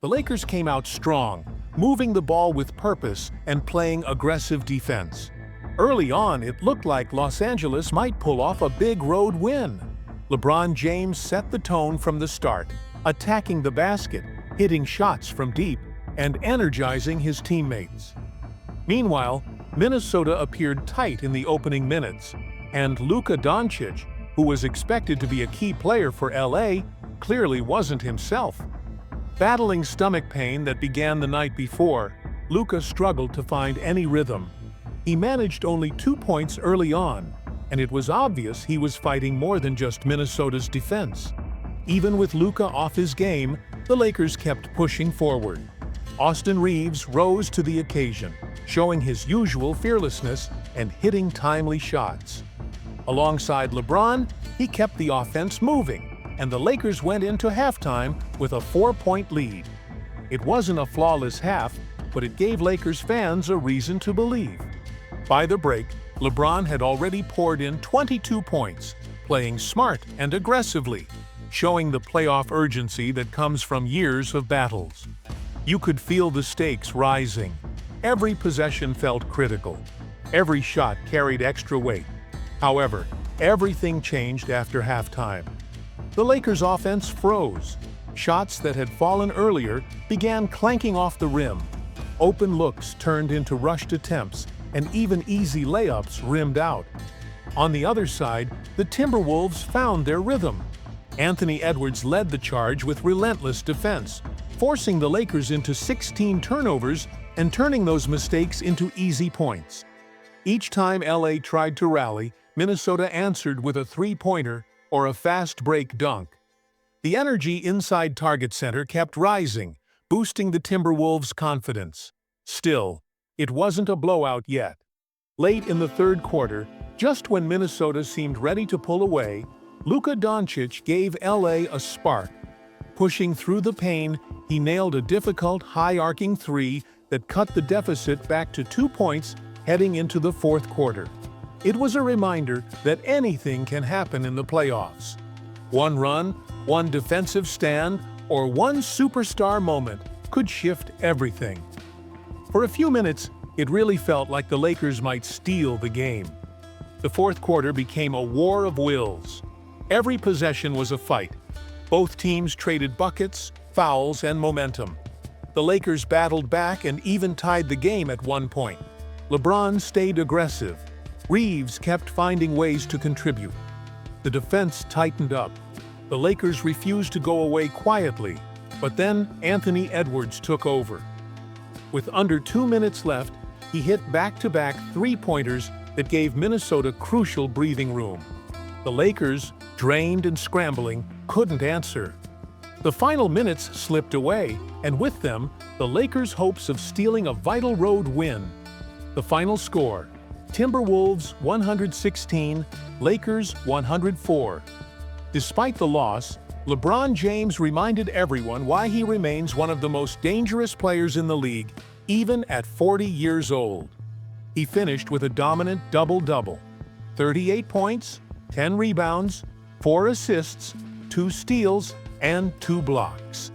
The Lakers came out strong, moving the ball with purpose and playing aggressive defense. Early on, it looked like Los Angeles might pull off a big road win. LeBron James set the tone from the start, attacking the basket, hitting shots from deep, and energizing his teammates. Meanwhile, Minnesota appeared tight in the opening minutes, and Luka Dončić, who was expected to be a key player for LA, clearly wasn't himself. Battling stomach pain that began the night before, Luka struggled to find any rhythm. He managed only 2 points early on, and it was obvious he was fighting more than just Minnesota's defense. Even with Luka off his game, the Lakers kept pushing forward. Austin Reaves rose to the occasion, showing his usual fearlessness and hitting timely shots. Alongside LeBron, he kept the offense moving, and the Lakers went into halftime with a 4-point lead. It wasn't a flawless half, but it gave Lakers fans a reason to believe. By the break, LeBron had already poured in 22 points, playing smart and aggressively, showing the playoff urgency that comes from years of battles. You could feel the stakes rising. Every possession felt critical. Every shot carried extra weight. However, everything changed after halftime. The Lakers' offense froze. Shots that had fallen earlier began clanking off the rim. Open looks turned into rushed attempts, and even easy layups rimmed out. On the other side, the Timberwolves found their rhythm. Anthony Edwards led the charge with relentless defense, forcing the Lakers into 16 turnovers and turning those mistakes into easy points. Each time LA tried to rally, Minnesota answered with a three-pointer or a fast break dunk. The energy inside Target Center kept rising, boosting the Timberwolves' confidence. Still, it wasn't a blowout yet. Late in the third quarter, just when Minnesota seemed ready to pull away, Luka Dončić gave LA a spark. Pushing through the pain, he nailed a difficult, high-arcing three that cut the deficit back to 2 points heading into the fourth quarter. It was a reminder that anything can happen in the playoffs. One run, one defensive stand, or one superstar moment could shift everything. For a few minutes, it really felt like the Lakers might steal the game. The fourth quarter became a war of wills. Every possession was a fight. Both teams traded buckets, fouls, and momentum. The Lakers battled back and even tied the game at one point. LeBron stayed aggressive. Reaves kept finding ways to contribute. The defense tightened up. The Lakers refused to go away quietly, but then Anthony Edwards took over. With under 2 minutes left, he hit back-to-back three-pointers that gave Minnesota crucial breathing room. The Lakers, drained and scrambling, couldn't answer. The final minutes slipped away, and with them, the Lakers' hopes of stealing a vital road win. The final score: Timberwolves 116, Lakers 104. Despite the loss, LeBron James reminded everyone why he remains one of the most dangerous players in the league, even at 40 years old. He finished with a dominant double-double: 38 points, 10 rebounds, 4 assists, 2 steals, and 2 blocks.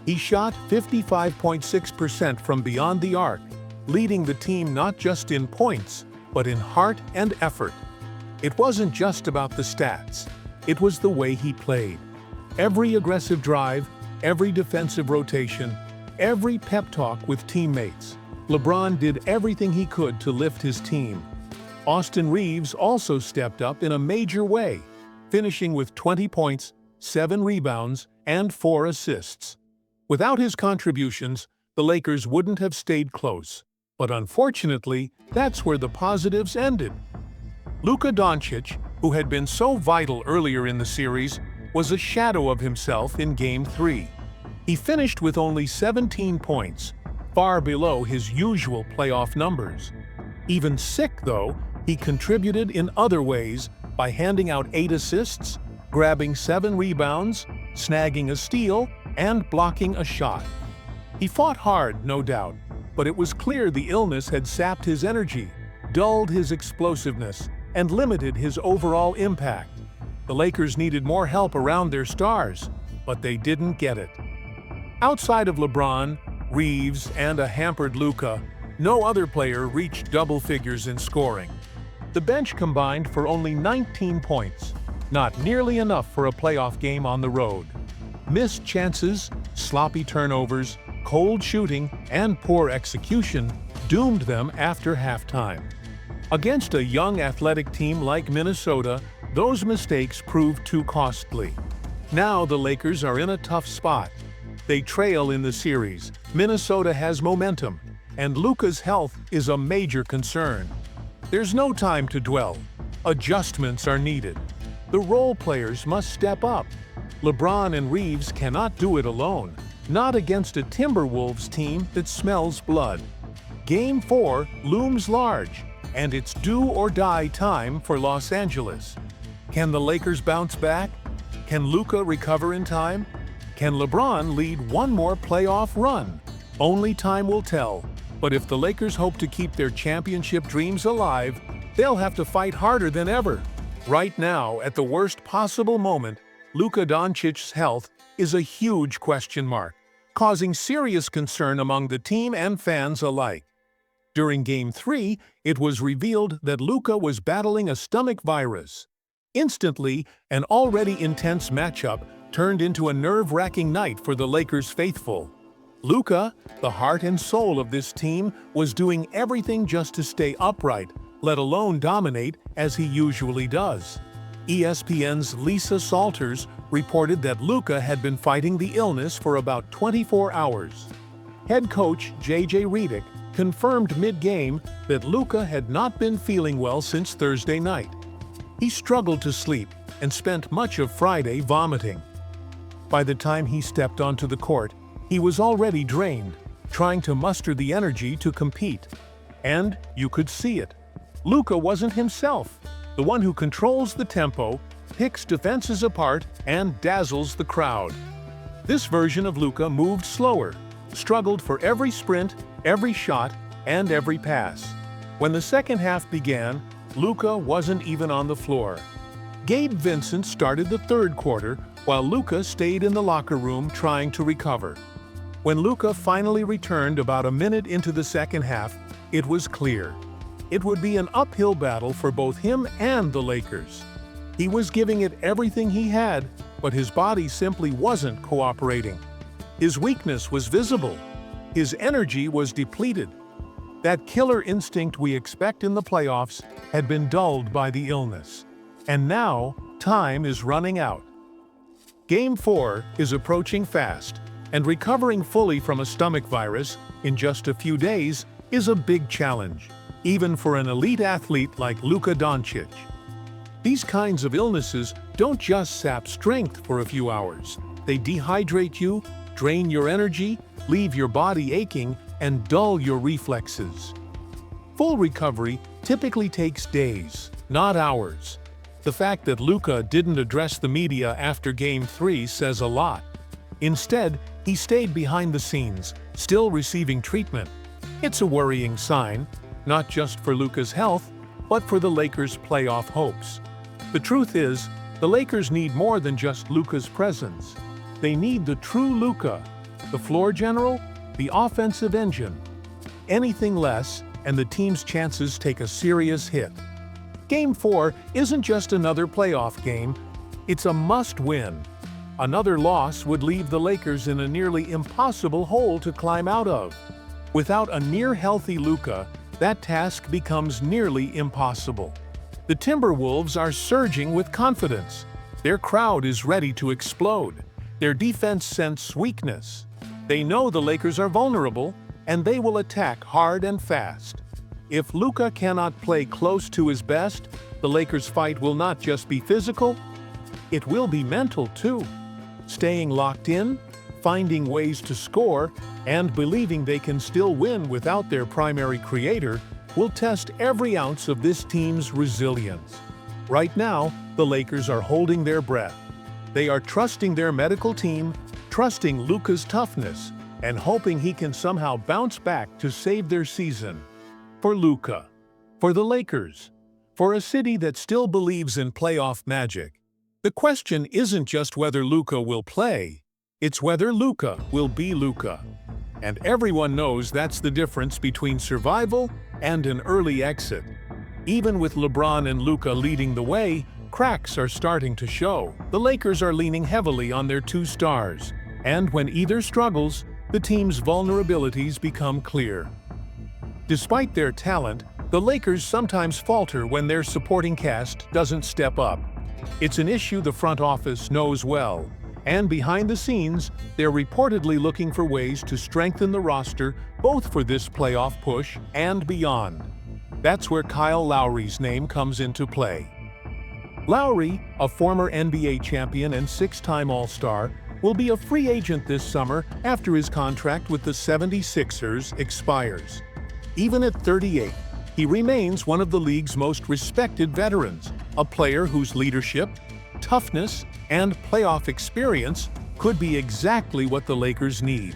He shot 55.6% from beyond the arc, leading the team not just in points, but in heart and effort. It wasn't just about the stats. It was the way he played. Every aggressive drive, every defensive rotation, every pep talk with teammates. LeBron did everything he could to lift his team. Austin Reaves also stepped up in a major way, finishing with 20 points, 7 rebounds, and 4 assists. Without his contributions, the Lakers wouldn't have stayed close. But unfortunately, that's where the positives ended. Luka Dončić, who had been so vital earlier in the series, was a shadow of himself in Game 3. He finished with only 17 points, far below his usual playoff numbers. Even sick, though, he contributed in other ways by handing out 8 assists, grabbing 7 rebounds, snagging a steal, and blocking a shot. He fought hard, no doubt, but it was clear the illness had sapped his energy, dulled his explosiveness, and limited his overall impact. The Lakers needed more help around their stars, but they didn't get it. Outside of LeBron, Reeves, and a hampered Luka, no other player reached double figures in scoring. The bench combined for only 19 points, not nearly enough for a playoff game on the road. Missed chances, sloppy turnovers, cold shooting, and poor execution doomed them after halftime. Against a young athletic team like Minnesota, those mistakes proved too costly. Now the Lakers are in a tough spot. They trail in the series, Minnesota has momentum, and Luka's health is a major concern. There's no time to dwell. Adjustments are needed. The role players must step up. LeBron and Reeves cannot do it alone, not against a Timberwolves team that smells blood. Game 4 looms large, and it's do-or-die time for Los Angeles. Can the Lakers bounce back? Can Luka recover in time? Can LeBron lead one more playoff run? Only time will tell. But if the Lakers hope to keep their championship dreams alive, they'll have to fight harder than ever. Right now, at the worst possible moment, Luka Doncic's health is a huge question mark, causing serious concern among the team and fans alike. During Game 3, it was revealed that Luka was battling a stomach virus. Instantly, an already intense matchup turned into a nerve-wracking night for the Lakers faithful. Luka, the heart and soul of this team, was doing everything just to stay upright, let alone dominate as he usually does. ESPN's Lisa Salters reported that Luka had been fighting the illness for about 24 hours. Head coach J.J. Redick confirmed mid-game that Luka had not been feeling well since Thursday night. He struggled to sleep and spent much of Friday vomiting. By the time he stepped onto the court, he was already drained, trying to muster the energy to compete. And you could see it. Luka wasn't himself, the one who controls the tempo, picks defenses apart, and dazzles the crowd. This version of Luka moved slower, struggled for every sprint, every shot, and every pass. When the second half began, Luka wasn't even on the floor. Gabe Vincent started the third quarter, while Luka stayed in the locker room trying to recover. When Luka finally returned about a minute into the second half, it was clear. It would be an uphill battle for both him and the Lakers. He was giving it everything he had, but his body simply wasn't cooperating. His weakness was visible. His energy was depleted. That killer instinct we expect in the playoffs had been dulled by the illness. And now, time is running out. Game 4 is approaching fast, and recovering fully from a stomach virus in just a few days is a big challenge, even for an elite athlete like Luka Dončić. These kinds of illnesses don't just sap strength for a few hours. They dehydrate you, drain your energy, leave your body aching, and dull your reflexes. Full recovery typically takes days, not hours. The fact that Luka didn't address the media after Game 3 says a lot. Instead, he stayed behind the scenes, still receiving treatment. It's a worrying sign, not just for Luka's health, but for the Lakers' playoff hopes. The truth is, the Lakers need more than just Luka's presence. They need the true Luka, the floor general, the offensive engine. Anything less, and the team's chances take a serious hit. Game 4 isn't just another playoff game, it's a must-win. Another loss would leave the Lakers in a nearly impossible hole to climb out of. Without a near-healthy Luka, that task becomes nearly impossible. The Timberwolves are surging with confidence. Their crowd is ready to explode. Their defense senses weakness. They know the Lakers are vulnerable, and they will attack hard and fast. If Luka cannot play close to his best, the Lakers' fight will not just be physical, it will be mental too. Staying locked in, finding ways to score, and believing they can still win without their primary creator will test every ounce of this team's resilience. Right now, the Lakers are holding their breath. They are trusting their medical team, trusting Luka's toughness, and hoping he can somehow bounce back to save their season. For Luka, for the Lakers, for a city that still believes in playoff magic, The question isn't just whether Luka will play, it's whether Luka will be Luka. And everyone knows that's the difference between survival and an early exit. Even with LeBron and Luka leading the way, cracks are starting to show. The Lakers are leaning heavily on their two stars, and when either struggles, the team's vulnerabilities become clear. Despite their talent, the Lakers sometimes falter when their supporting cast doesn't step up. It's an issue the front office knows well, and behind the scenes, they're reportedly looking for ways to strengthen the roster both for this playoff push and beyond. That's where Kyle Lowry's name comes into play. Lowry, a former NBA champion and six-time All-Star, will be a free agent this summer after his contract with the 76ers expires. Even at 38, he remains one of the league's most respected veterans, a player whose leadership, toughness, and playoff experience could be exactly what the Lakers need.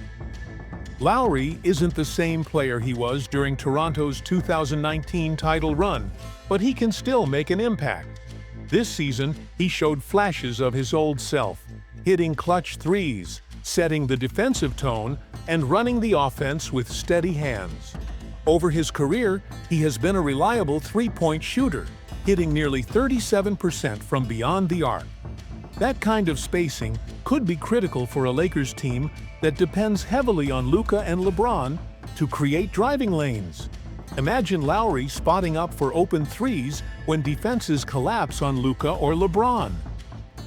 Lowry isn't the same player he was during Toronto's 2019 title run, but he can still make an impact. This season, he showed flashes of his old self, hitting clutch threes, setting the defensive tone, and running the offense with steady hands. Over his career, he has been a reliable three-point shooter, hitting nearly 37% from beyond the arc. That kind of spacing could be critical for a Lakers team that depends heavily on Luka and LeBron to create driving lanes. Imagine Lowry spotting up for open threes when defenses collapse on Luka or LeBron.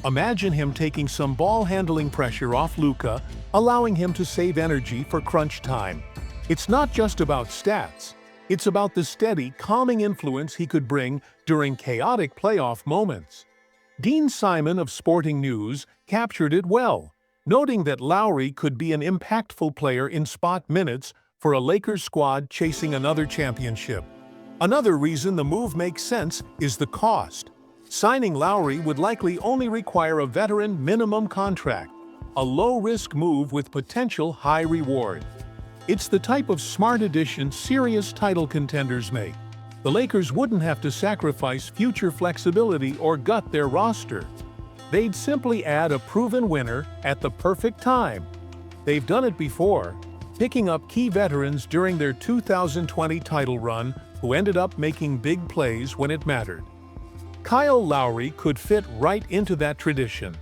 Imagine him taking some ball handling pressure off Luka, allowing him to save energy for crunch time. It's not just about stats. It's about the steady, calming influence he could bring during chaotic playoff moments. Dean Simon of Sporting News captured it well, noting that Lowry could be an impactful player in spot minutes for a Lakers squad chasing another championship. Another reason the move makes sense is the cost. Signing Lowry would likely only require a veteran minimum contract, a low-risk move with potential high reward. It's the type of smart addition serious title contenders make. The Lakers wouldn't have to sacrifice future flexibility or gut their roster. They'd simply add a proven winner at the perfect time. They've done it before, picking up key veterans during their 2020 title run who ended up making big plays when it mattered. Kyle Lowry could fit right into that tradition.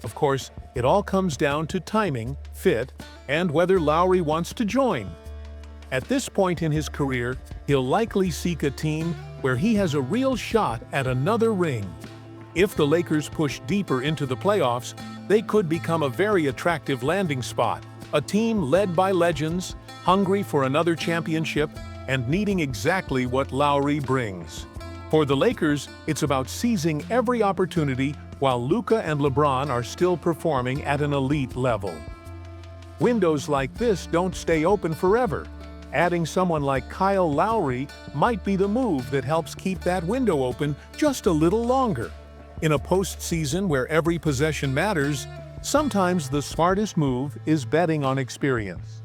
Of course, it all comes down to timing, fit, and whether Lowry wants to join. At this point in his career, he'll likely seek a team where he has a real shot at another ring. If the Lakers push deeper into the playoffs, they could become a very attractive landing spot, a team led by legends, hungry for another championship, and needing exactly what Lowry brings. For the Lakers, it's about seizing every opportunity while Luka and LeBron are still performing at an elite level. Windows like this don't stay open forever. Adding someone like Kyle Lowry might be the move that helps keep that window open just a little longer. In a postseason where every possession matters, sometimes the smartest move is betting on experience.